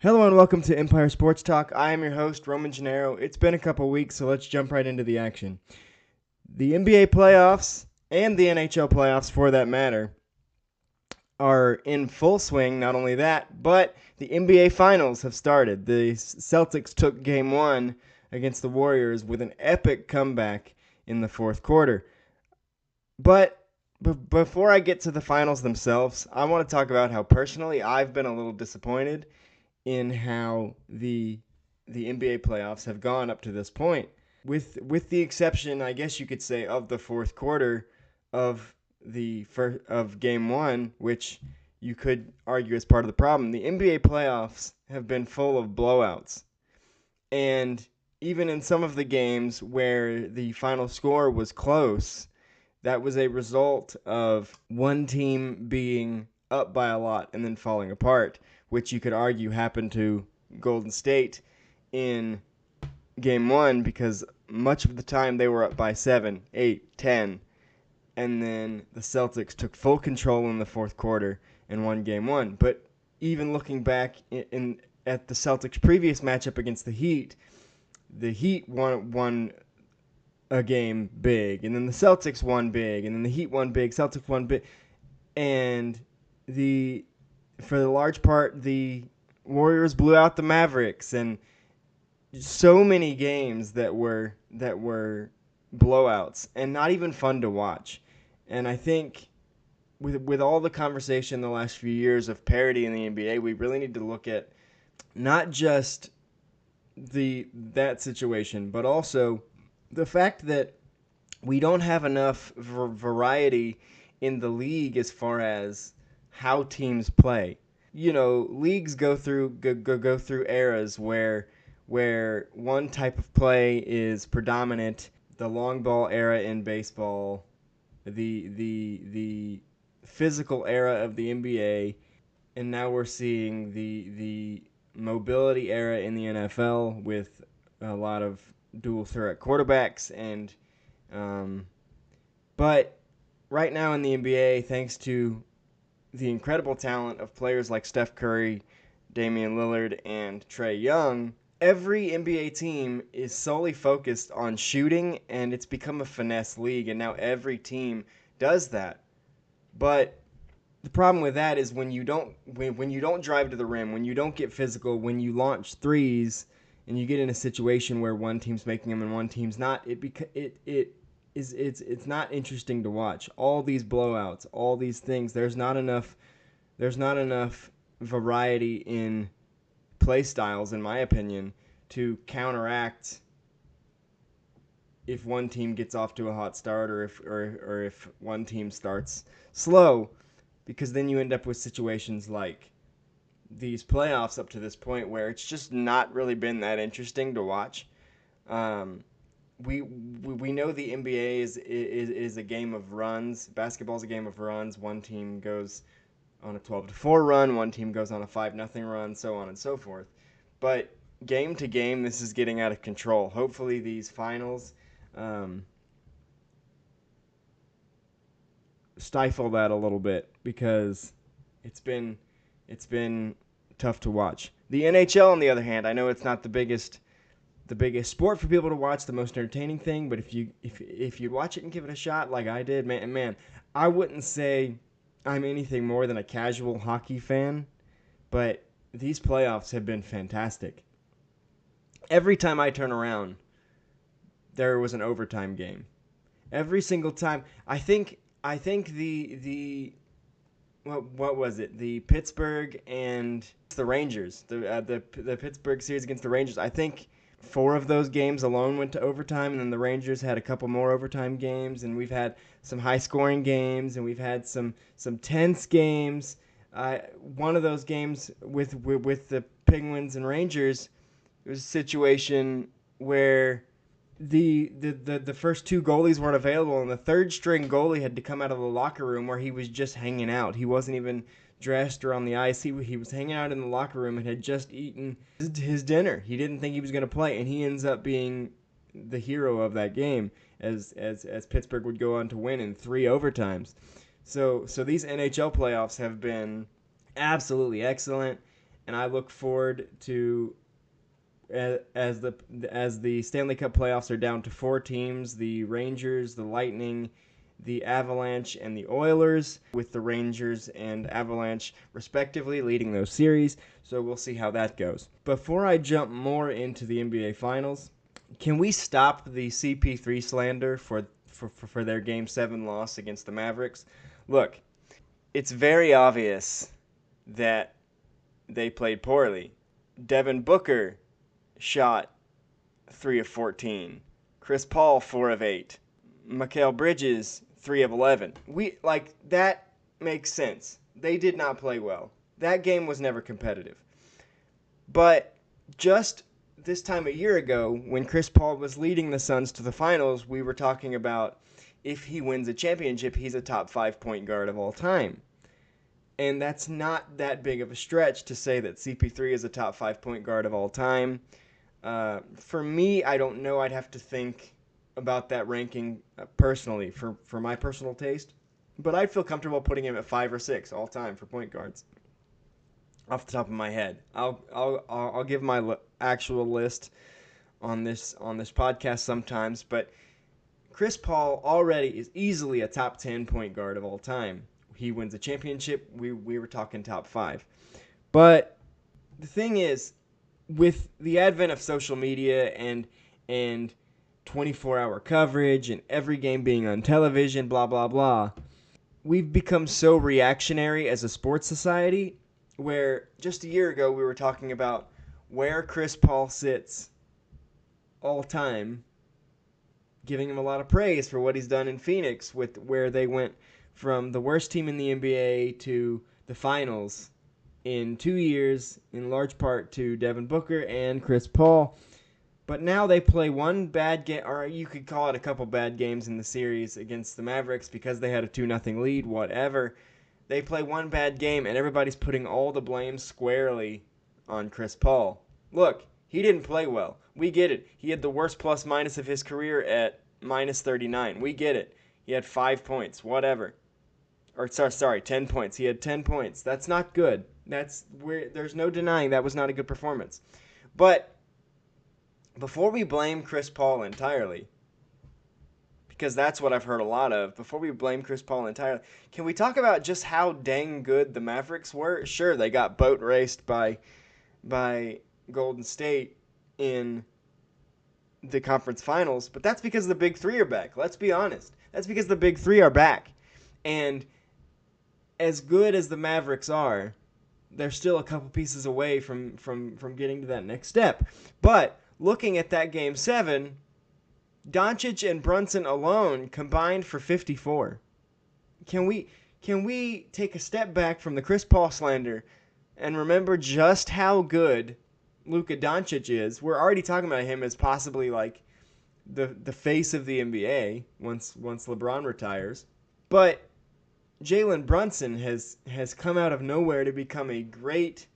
Hello and welcome to Empire Sports Talk. I am your host, Roman Gennaro. It's been a couple weeks, so let's jump right into the action. The NBA playoffs, and the NHL playoffs for that matter, are in full swing. Not only that, but the NBA Finals have started. The Celtics took Game 1 against the Warriors with an epic comeback in the fourth quarter. But before I get to the finals themselves, I want to talk about how personally I've been a little disappointed in how the NBA playoffs have gone up to this point, with the exception, I guess you could say, of the fourth quarter of Game 1, which you could argue is part of the problem. The NBA playoffs have been full of blowouts, and even in some of the games where the final score was close, that was a result of one team being up by a lot and then falling apart, which you could argue happened to Golden State in Game 1 because much of the time they were up by 7, 8, 10, and then the Celtics took full control in the fourth quarter and won Game 1. But even looking back at the Celtics' previous matchup against the Heat won a game big, and then the Celtics won big, and then the Heat won big, Celtics won big, and for the large part, the Warriors blew out the Mavericks, and so many games that were blowouts and not even fun to watch. And I think with all the conversation the last few years of parity in the NBA, we really need to look at not just that situation, but also the fact that we don't have enough variety in the league as far as how teams play. You know, leagues go through eras where one type of play is predominant. The long ball era in baseball, the physical era of the NBA, and now we're seeing the mobility era in the NFL with a lot of dual threat quarterbacks but right now in the NBA, thanks to the incredible talent of players like Steph Curry, Damian Lillard, and Trae Young, every NBA team is solely focused on shooting, and it's become a finesse league, and now every team does that. But the problem with that is when you don't drive to the rim, when you don't get physical, when you launch threes, and you get in a situation where one team's making them and one team's not, it's not interesting to watch. All these blowouts, all these things, there's not enough variety in play styles, in my opinion, to counteract if one team gets off to a hot start or if one team starts slow, because then you end up with situations like these playoffs up to this point where it's just not really been that interesting to watch. We know the NBA is a game of runs. Basketball is a game of runs. One team goes on a 12-4 run, one team goes on a 5-0 run, so on and so forth. But game to game, this is getting out of control. Hopefully these finals stifle that a little bit, because it's been tough to watch. The NHL, on the other hand, I know it's not the biggest sport for people to watch, the most entertaining thing, but if you watch it and give it a shot like I did, man, I wouldn't say I'm anything more than a casual hockey fan, but these playoffs have been fantastic. Every time I turn around, there was an overtime game. Every single time. I think the what was it? The Pittsburgh and the Rangers. The Pittsburgh series against the Rangers. I think 4 of those games alone went to overtime, and then the Rangers had a couple more overtime games, and we've had some high-scoring games, and we've had some tense games. One of those games with the Penguins and Rangers, it was a situation where the first 2 goalies weren't available, and the third-string goalie had to come out of the locker room where he was just hanging out. He wasn't even dressed or on the ice. He was hanging out in the locker room and had just eaten his dinner. He didn't think he was going to play, and he ends up being the hero of that game as Pittsburgh would go on to win in 3 overtimes. So these NHL playoffs have been absolutely excellent, and I look forward to as the Stanley Cup playoffs are down to 4 teams: the Rangers, the Lightning, the Avalanche, and the Oilers, with the Rangers and Avalanche respectively leading those series. So we'll see how that goes. Before I jump more into the NBA Finals, can we stop the CP3 slander for their Game 7 loss against the Mavericks? Look, it's very obvious that they played poorly. Devin Booker shot 3 of 14. Chris Paul 4 of 8. Mikal Bridges 3 of 11. That makes sense. They did not play well. That game was never competitive. But just this time a year ago, when Chris Paul was leading the Suns to the finals, we were talking about if he wins a championship, he's a top 5 point guard of all time. And that's not that big of a stretch to say that CP3 is a top 5 point guard of all time. For me, I don't know. I'd have to think about that ranking personally for my personal taste. But I'd feel comfortable putting him at 5 or 6 all time for point guards. Off the top of my head, I'll give my actual list on this podcast sometimes. But Chris Paul already is easily a top 10 point guard of all time. He wins a championship. We were talking top 5. But the thing is, with the advent of social media and 24-hour coverage and every game being on television, blah, blah, blah, we've become so reactionary as a sports society where just a year ago we were talking about where Chris Paul sits all time, giving him a lot of praise for what he's done in Phoenix, with where they went from the worst team in the NBA to the finals in 2 years, in large part to Devin Booker and Chris Paul. But now they play one bad game, or you could call it a couple bad games in the series against the Mavericks because they had a 2-0 lead, whatever. They play one bad game, and everybody's putting all the blame squarely on Chris Paul. Look, he didn't play well. We get it. He had the worst plus-minus of his career at minus 39. We get it. He had 5 points, whatever. Or, sorry, 10 points. He had 10 points. That's not good. There's no denying that was not a good performance. But before we blame Chris Paul entirely, because that's what I've heard a lot of, before we blame Chris Paul entirely, can we talk about just how dang good the Mavericks were? Sure, they got boat raced by Golden State in the conference finals, but that's because the big three are back. Let's be honest. That's because the big three are back. And as good as the Mavericks are, they're still a couple pieces away from getting to that next step. But looking at that Game 7, Doncic and Brunson alone combined for 54. Can we take a step back from the Chris Paul slander and remember just how good Luka Doncic is? We're already talking about him as possibly like the face of the NBA once LeBron retires. But Jalen Brunson has come out of nowhere to become a great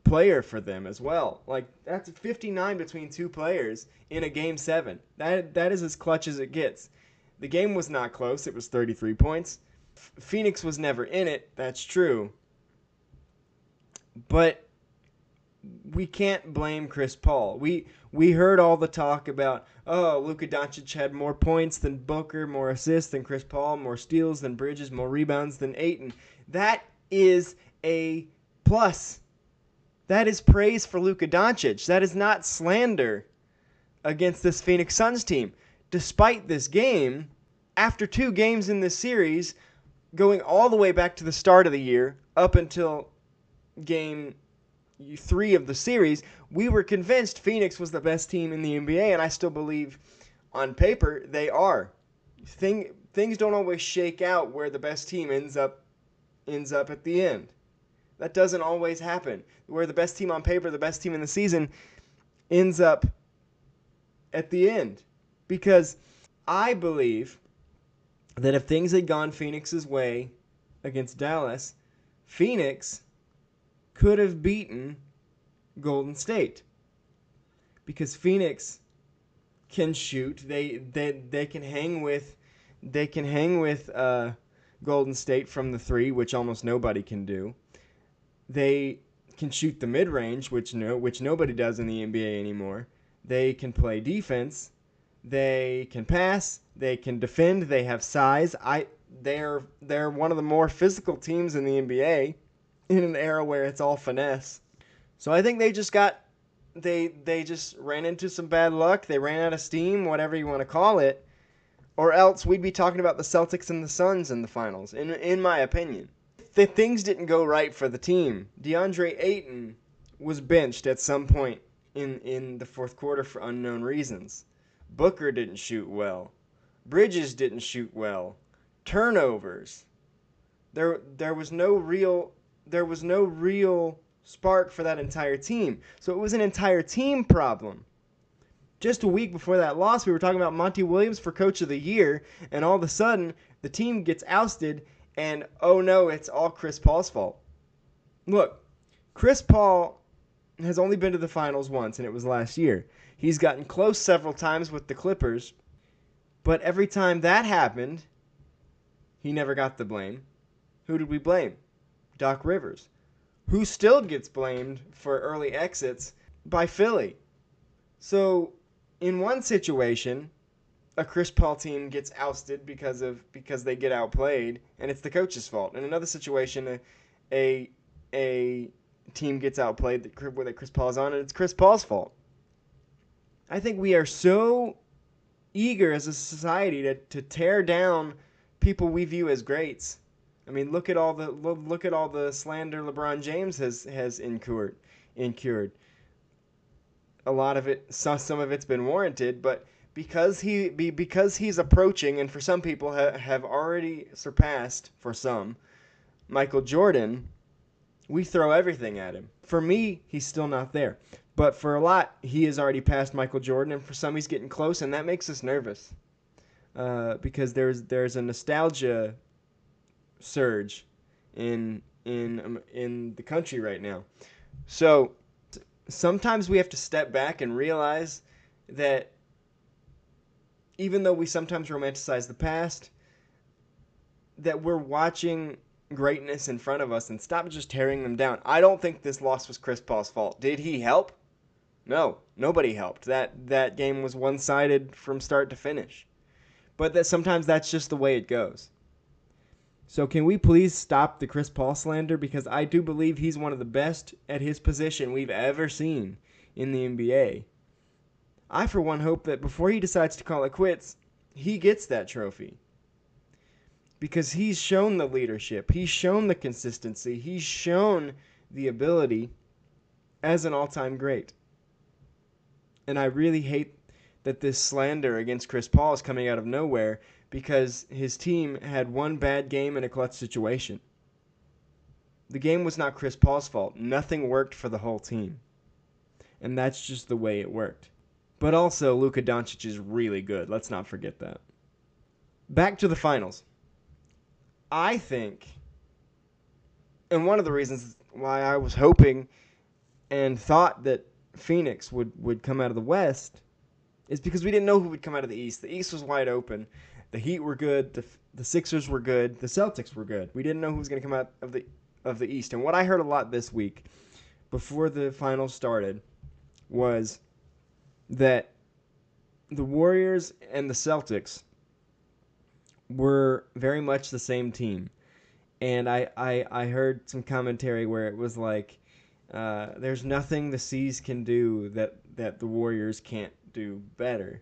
player for them as well. Like, that's 59 between two players in a Game 7. That is as clutch as it gets. The game was not close. It was 33 points. Phoenix was never in it. That's true. But we can't blame Chris Paul. We heard all the talk about, Luka Doncic had more points than Booker, more assists than Chris Paul, more steals than Bridges, more rebounds than Ayton. That is a plus. That is praise for Luka Doncic. That is not slander against this Phoenix Suns team. Despite this game, after 2 games in this series, going all the way back to the start of the year, up until Game 3 of the series, we were convinced Phoenix was the best team in the NBA, and I still believe on paper they are. Things don't always shake out where the best team ends up at the end. That doesn't always happen. Where the best team on paper, the best team in the season, ends up at the end. Because I believe that if things had gone Phoenix's way against Dallas, Phoenix could have beaten Golden State. Because Phoenix can shoot. They can hang with Golden State from the 3, which almost nobody can do. They can shoot the mid-range, which nobody does in the NBA anymore. They can play defense. They can pass. They can defend. They have size. They're one of the more physical teams in the NBA in an era where it's all finesse. So I think they just ran into some bad luck. They ran out of steam, whatever you want to call it, or else we'd be talking about the Celtics and the Suns in the finals. In my opinion, things didn't go right for the team. DeAndre Ayton was benched at some point in the fourth quarter for unknown reasons. Booker didn't shoot well. Bridges didn't shoot well. Turnovers. There was no real spark for that entire team. So it was an entire team problem. Just a week before that loss, we were talking about Monty Williams for Coach of the Year, and all of a sudden, the team gets ousted, and oh no, it's all Chris Paul's fault. Look, Chris Paul has only been to the finals once, and it was last year. He's gotten close several times with the Clippers, but every time that happened, he never got the blame. Who did we blame? Doc Rivers, who still gets blamed for early exits by Philly. So, in one situation, a Chris Paul team gets ousted because they get outplayed, and it's the coach's fault. In another situation, a team gets outplayed that Chris Paul is on, and it's Chris Paul's fault. I think we are so eager as a society to tear down people we view as greats. I mean, look at all the slander LeBron James has incurred. A lot of it, some of it's been warranted, but because he's approaching, and for some people have already surpassed, for some, Michael Jordan, we throw everything at him. For me, he's still not there. But for a lot, he has already passed Michael Jordan, and for some, he's getting close, and that makes us nervous. Because there's a nostalgia surge in the country right now. So sometimes we have to step back and realize that even though we sometimes romanticize the past, that we're watching greatness in front of us and stop just tearing them down. I don't think this loss was Chris Paul's fault. Did he help? No, nobody helped. That game was one-sided from start to finish. But that sometimes that's just the way it goes. So can we please stop the Chris Paul slander? Because I do believe he's one of the best at his position we've ever seen in the NBA. I, for one, hope that before he decides to call it quits, he gets that trophy. Because he's shown the leadership. He's shown the consistency. He's shown the ability as an all-time great. And I really hate that this slander against Chris Paul is coming out of nowhere because his team had one bad game in a clutch situation. The game was not Chris Paul's fault. Nothing worked for the whole team. And that's just the way it worked. But also, Luka Doncic is really good. Let's not forget that. Back to the finals. I think, and one of the reasons why I was hoping and thought that Phoenix would come out of the West is because we didn't know who would come out of the East. The East was wide open. The Heat were good. The Sixers were good. The Celtics were good. We didn't know who was going to come out of the East. And what I heard a lot this week before the finals started was that the Warriors and the Celtics were very much the same team. And I heard some commentary where it was like, there's nothing the C's can do that the Warriors can't do better.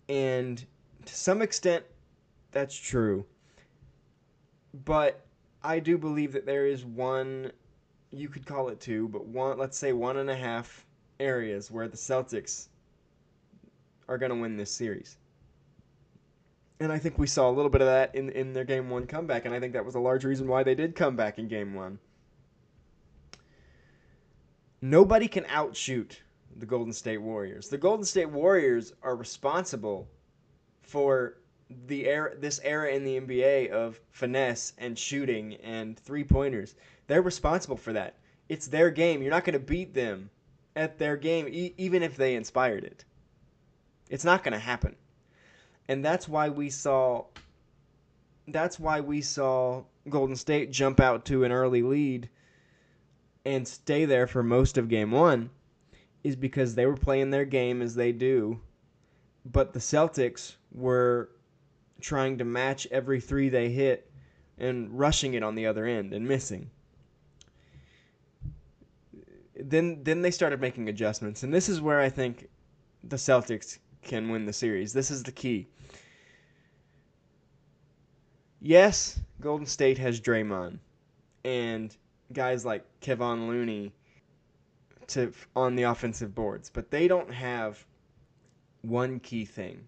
And to some extent, that's true. But I do believe that there is one, you could call it two, but one, let's say 1.5 areas where the Celtics are going to win this series. And I think we saw a little bit of that in their Game 1 comeback, and I think that was a large reason why they did come back in Game 1. Nobody can outshoot the Golden State Warriors. The Golden State Warriors are responsible for this era in the NBA of finesse and shooting and three-pointers. They're responsible for that. It's their game. You're not going to beat them at their game, even if they inspired it. It's not going to happen. And that's why we saw Golden State jump out to an early lead and stay there for most of game one is because they were playing their game as they do, but the Celtics were trying to match every three they hit and rushing it on the other end and missing. Then they started making adjustments, and this is where I think the Celtics can win the series. This is the key. Yes, Golden State has Draymond and guys like Kevon Looney on the offensive boards, but they don't have one key thing.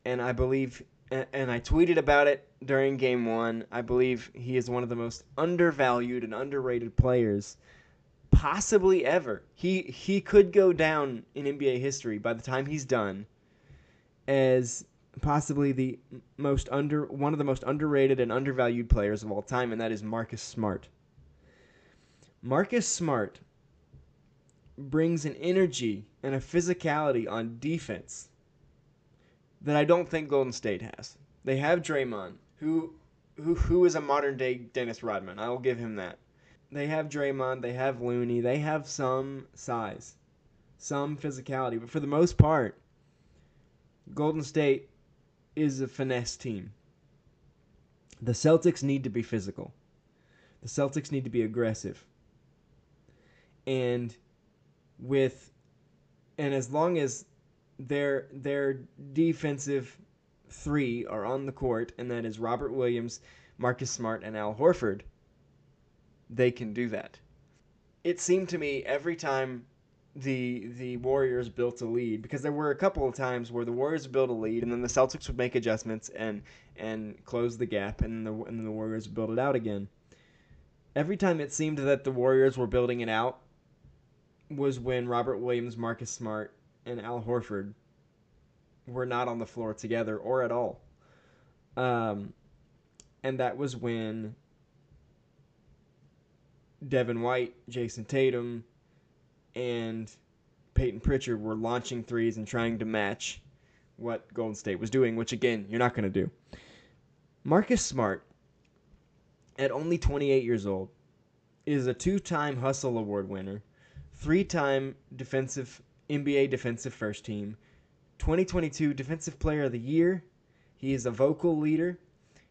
And I believe, and I tweeted about it during game one, I believe he is one of the most undervalued and underrated players possibly ever. He could go down in NBA history by the time he's done as possibly one of the most underrated and undervalued players of all time, and that is Marcus Smart. Marcus Smart brings an energy and a physicality on defense that I don't think Golden State has. They have Draymond, who is a modern day Dennis Rodman. I will give him that. They have Draymond, they have Looney, they have some size, some physicality, but for the most part, Golden State is a finesse team. The Celtics need to be physical. The Celtics need to be aggressive. And as long as their defensive three are on the court, and that is Robert Williams, Marcus Smart, and Al Horford, they can do that. It seemed to me every time the Warriors built a lead, because there were a couple of times where the Warriors built a lead and then the Celtics would make adjustments and close the gap, and then the Warriors would build it out again. Every time it seemed that the Warriors were building it out was when Robert Williams, Marcus Smart, and Al Horford were not on the floor together or at all. And that was when Devin White, Jason Tatum, and Peyton Pritchard were launching threes and trying to match what Golden State was doing, which, again, you're not going to do. Marcus Smart, at only 28 years old, is a two-time Hustle Award winner, three-time NBA Defensive First Team, 2022 Defensive Player of the Year. He is a vocal leader.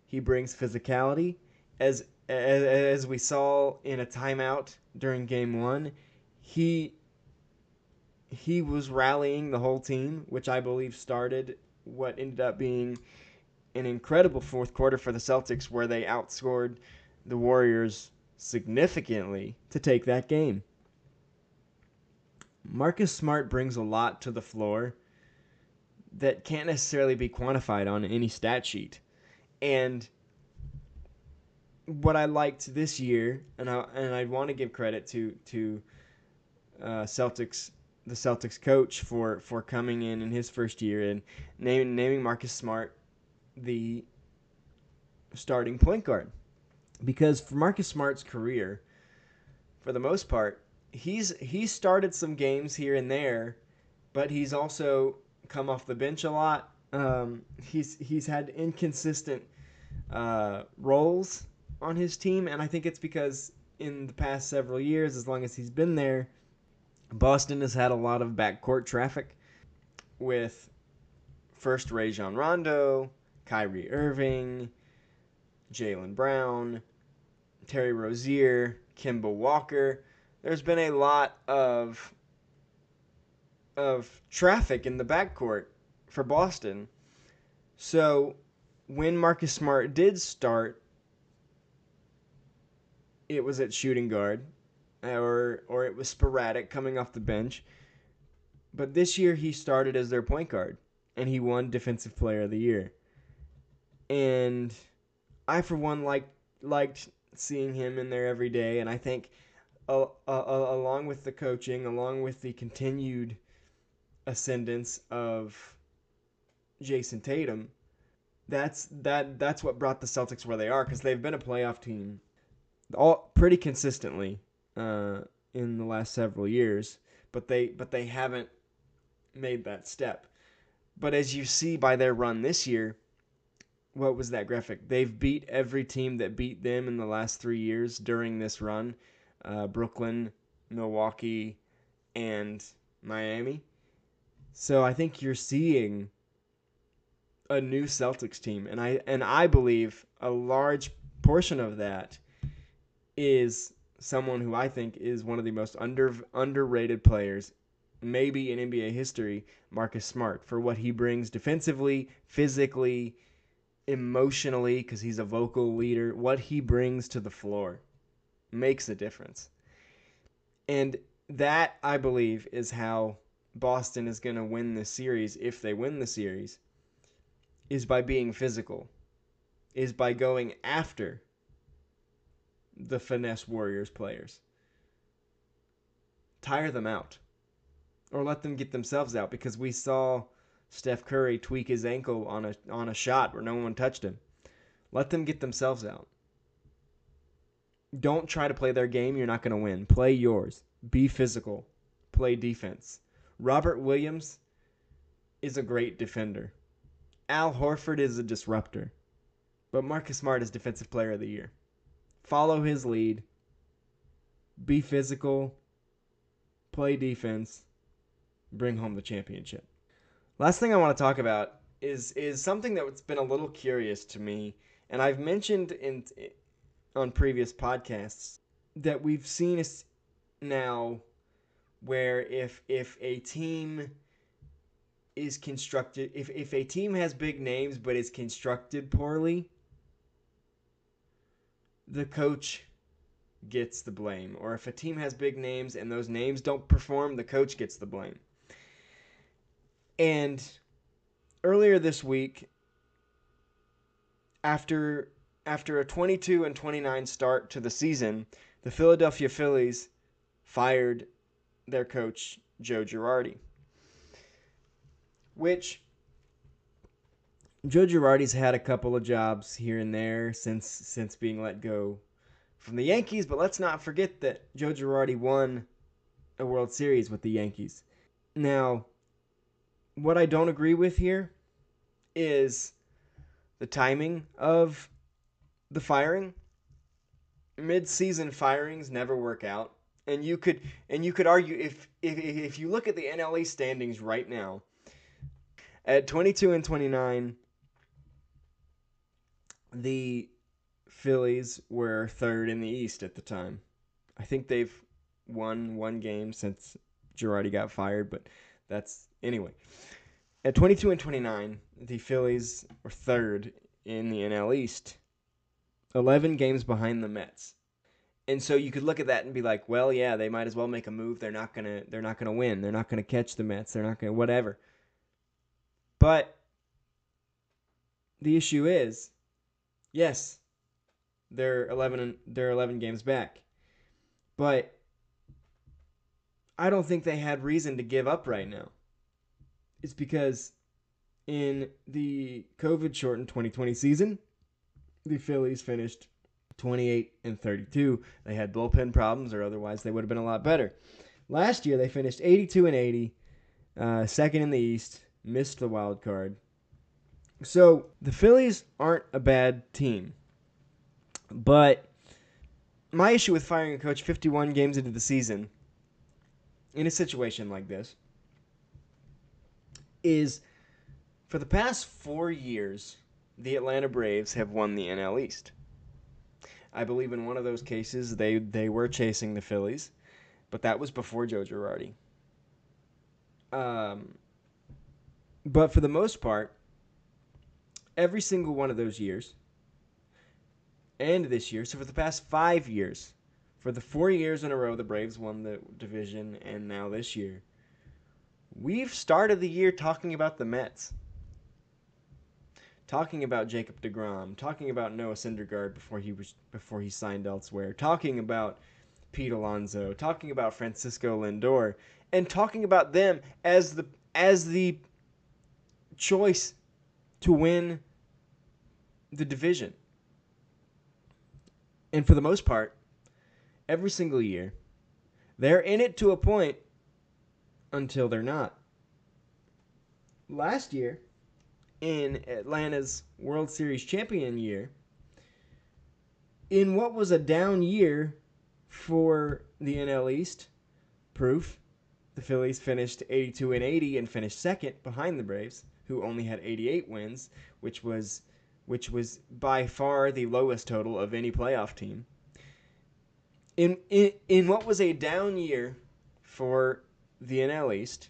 He brings physicality. As we saw in a timeout during Game 1, he was rallying the whole team, which I believe started what ended up being an incredible fourth quarter for the Celtics, where they outscored the Warriors significantly to take that game. Marcus Smart brings a lot to the floor that can't necessarily be quantified on any stat sheet. And what I liked this year, and I want to give credit to Celtics, the Celtics coach for coming in his first year and naming Marcus Smart the starting point guard. Because for Marcus Smart's career, for the most part, he's started some games here and there, but he's also come off the bench a lot. He's had inconsistent roles on his team, and I think it's because in the past several years, as long as he's been there, Boston has had a lot of backcourt traffic with first Rajon Rondo, Kyrie Irving, Jaylen Brown, Terry Rozier, Kemba Walker. There's been a lot of traffic in the backcourt for Boston. So when Marcus Smart did start, it was at shooting guard, or it was sporadic coming off the bench. But this year he started as their point guard, and he won Defensive Player of the Year. And I, for one, liked seeing him in there every day, and I think along with the coaching, along with the continued ascendance of Jason Tatum, that's what brought the Celtics where they are, because they've been a playoff team all pretty consistently in the last several years, but they haven't made that step. But as you see by their run this year, what was that graphic? They've beat every team that beat them in the last 3 years during this run. Brooklyn, Milwaukee, and Miami. So I think you're seeing a new Celtics team, and I believe a large portion of that is someone who I think is one of the most underrated players, maybe in NBA history, Marcus Smart, for what he brings defensively, physically, emotionally, because he's a vocal leader. What he brings to the floor makes a difference. And that, I believe, is how Boston is going to win this series, if they win the series, is by being physical, is by going after the finesse Warriors players. Tire them out. Or let them get themselves out, because we saw Steph Curry tweak his ankle on a shot where no one touched him. Let them get themselves out. Don't try to play their game. You're not going to win. Play yours. Be physical. Play defense. Robert Williams is a great defender. Al Horford is a disruptor. But Marcus Smart is Defensive Player of the Year. Follow his lead. Be physical. Play defense. Bring home the championship. Last thing I want to talk about is something that's been a little curious to me, and I've mentioned on previous podcasts that we've seen now where if a team is constructed, if a team has big names but is constructed poorly, the coach gets the blame. Or if a team has big names and those names don't perform, the coach gets the blame. And earlier this week, after a 22-29 start to the season, the Philadelphia Phillies fired their coach, Joe Girardi. Which Joe Girardi's had a couple of jobs here and there since being let go from the Yankees, but let's not forget that Joe Girardi won a World Series with the Yankees. Now, what I don't agree with here is the timing of the firing. Mid-season firings never work out, and you could argue if you look at the NL East standings right now, at 22-29, the Phillies were third in the East at the time. I think they've won one game since Girardi got fired, but that's anyway. At 22-29, the Phillies were third in the NL East, 11 games behind the Mets. And so you could look at that and be like, well, yeah, they might as well make a move. They're not gonna win. They're not gonna catch the Mets. They're not gonna whatever. But the issue is, yes, they're 11 games back. But I don't think they had reason to give up right now. It's because in the COVID-shortened 2020 season, the Phillies finished 28-32. They had bullpen problems, or otherwise they would have been a lot better. Last year, they finished 82-80, second in the East, missed the wild card. So the Phillies aren't a bad team. But my issue with firing a coach 51 games into the season in a situation like this is, for the past 4 years, the Atlanta Braves have won the NL East. I believe in one of those cases they were chasing the Phillies, but that was before Joe Girardi. But for the most part, every single one of those years, and this year, so for the past 5 years, for the 4 years in a row the Braves won the division, and now this year, we've started the year talking about the Mets. Talking about Jacob deGrom, talking about Noah Syndergaard before he signed elsewhere, talking about Pete Alonso, talking about Francisco Lindor, and talking about them as the choice to win the division. And for the most part, every single year, they're in it to a point until they're not. Last year, in Atlanta's World Series champion year, in what was a down year For the NL East, proof, the Phillies finished 82-80 and finished second behind the Braves, who only had 88 wins, which was by far the lowest total of any playoff team. In what was a down year for the NL East,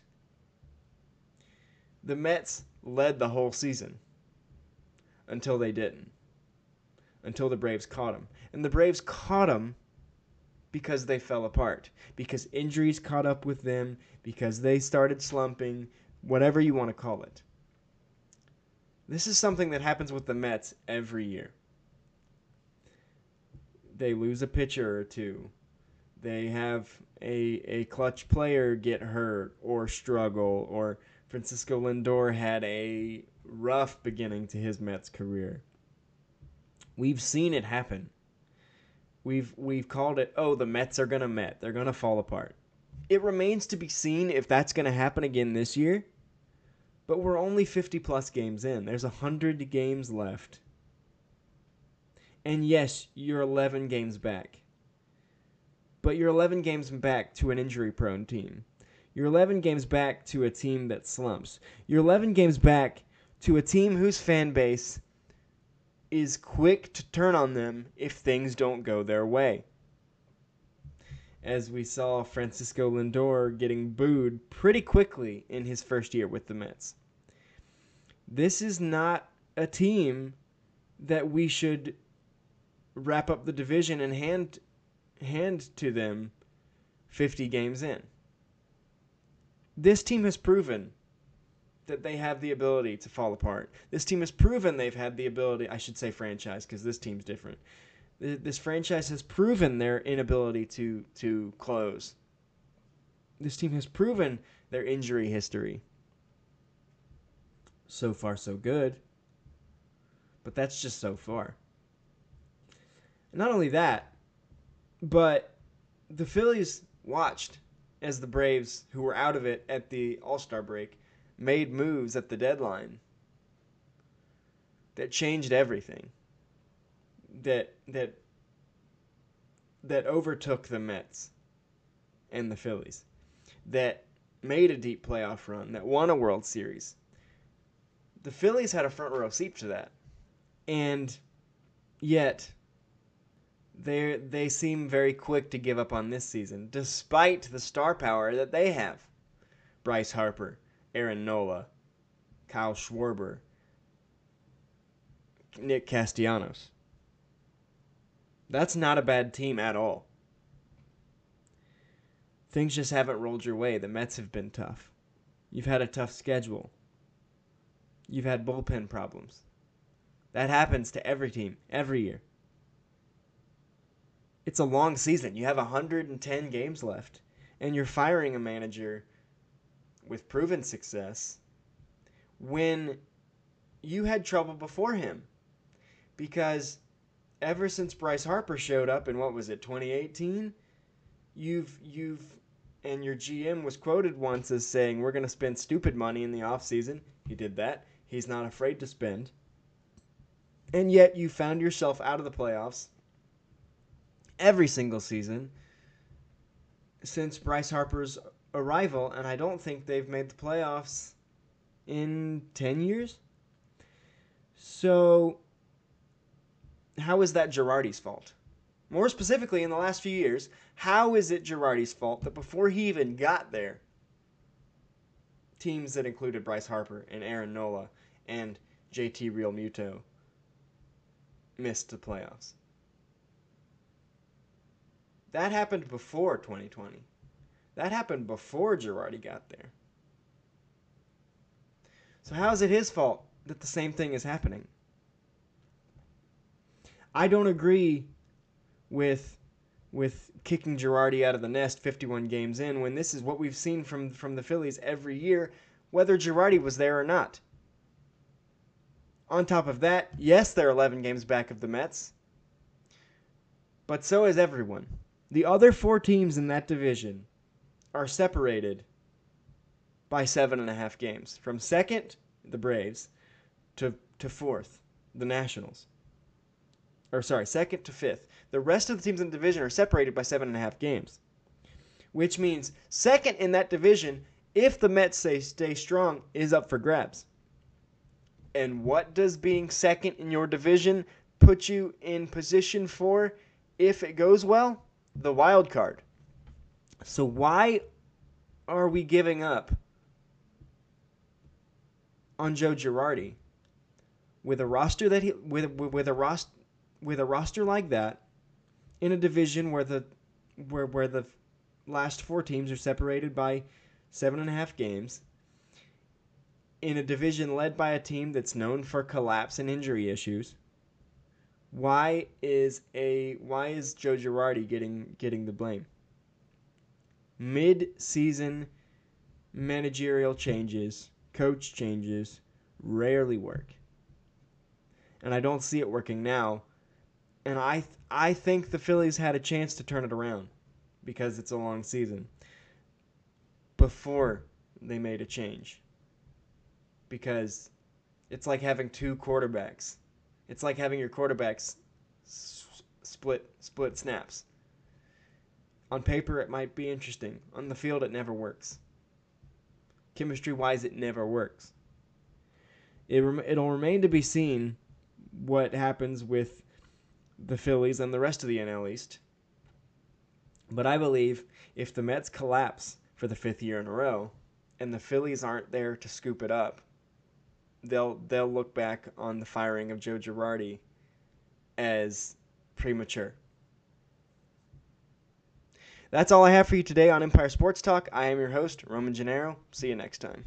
the Mets led the whole season until they didn't. Until the Braves caught them. And the Braves caught them because they fell apart. Because injuries caught up with them. Because they started slumping. Whatever you want to call it. This is something that happens with the Mets every year. They lose a pitcher or two. They have a clutch player get hurt or struggle. Or Francisco Lindor had a rough beginning to his Mets career. We've seen it happen. We've called it, the Mets are going to Met. They're going to fall apart. It remains to be seen if that's going to happen again this year. But we're only 50-plus games in. There's 100 games left. And yes, you're 11 games back. But you're 11 games back to an injury-prone team. You're 11 games back to a team that slumps. You're 11 games back to a team whose fan base is quick to turn on them if things don't go their way. As we saw Francisco Lindor getting booed pretty quickly in his first year with the Mets. This is not a team that we should wrap up the division and hand to them 50 games in. This team has proven that they have the ability to fall apart. This team has proven they've had the ability, I should say franchise, because this team's different. This franchise has proven their inability to close. This team has proven their injury history. So far, so good. But that's just so far. And not only that, but the Phillies watched as the Braves, who were out of it at the All-Star break, made moves at the deadline that changed everything. That overtook the Mets and the Phillies. That made a deep playoff run. That won a World Series. The Phillies had a front row seat to that. And yet they seem very quick to give up on this season, despite the star power that they have. Bryce Harper, Aaron Nola, Kyle Schwarber, Nick Castellanos. That's not a bad team at all. Things just haven't rolled your way. The Mets have been tough. You've had a tough schedule. You've had bullpen problems. That happens to every team, every year. It's a long season. You have 110 games left, and you're firing a manager with proven success when you had trouble before him. Because ever since Bryce Harper showed up in, 2018, you've and your GM was quoted once as saying, we're going to spend stupid money in the offseason. He did that. He's not afraid to spend. And yet you found yourself out of the playoffs every single season since Bryce Harper's arrival, and I don't think they've made the playoffs in 10 years. So how is that Girardi's fault? More specifically, in the last few years, how is it Girardi's fault that before he even got there, teams that included Bryce Harper and Aaron Nola and JT Realmuto missed the playoffs? That happened before 2020. That happened before Girardi got there. So how is it his fault that the same thing is happening? I don't agree with kicking Girardi out of the nest 51 games in when this is what we've seen from the Phillies every year, whether Girardi was there or not. On top of that, yes, they're 11 games back of the Mets, but so is everyone. The other 4 teams in that division are separated by 7.5 games. From second, the Braves, to fourth, the Nationals. second to fifth. The rest of the teams in the division are separated by 7.5 games, which means second in that division, if the Mets stay strong, is up for grabs. And what does being second in your division put you in position for if it goes well? The wild card. So why are we giving up on Joe Girardi with a roster that with a roster like that in a division where the last 4 teams are separated by 7.5 games, in a division led by a team that's known for collapse and injury issues? Why is Joe Girardi getting the blame? Mid-season managerial changes, coach changes, rarely work. And I don't see it working now. And I think the Phillies had a chance to turn it around because it's a long season before they made a change. Because it's like having 2 quarterbacks. It's like having your quarterbacks split snaps. On paper, it might be interesting. On the field, it never works. Chemistry-wise, it never works. It'll remain to be seen what happens with the Phillies and the rest of the NL East. But I believe if the Mets collapse for the 5th year in a row and the Phillies aren't there to scoop it up, they'll look back on the firing of Joe Girardi as premature. That's all I have for you today on Empire Sports Talk. I am your host, Roman Gennaro. See you next time.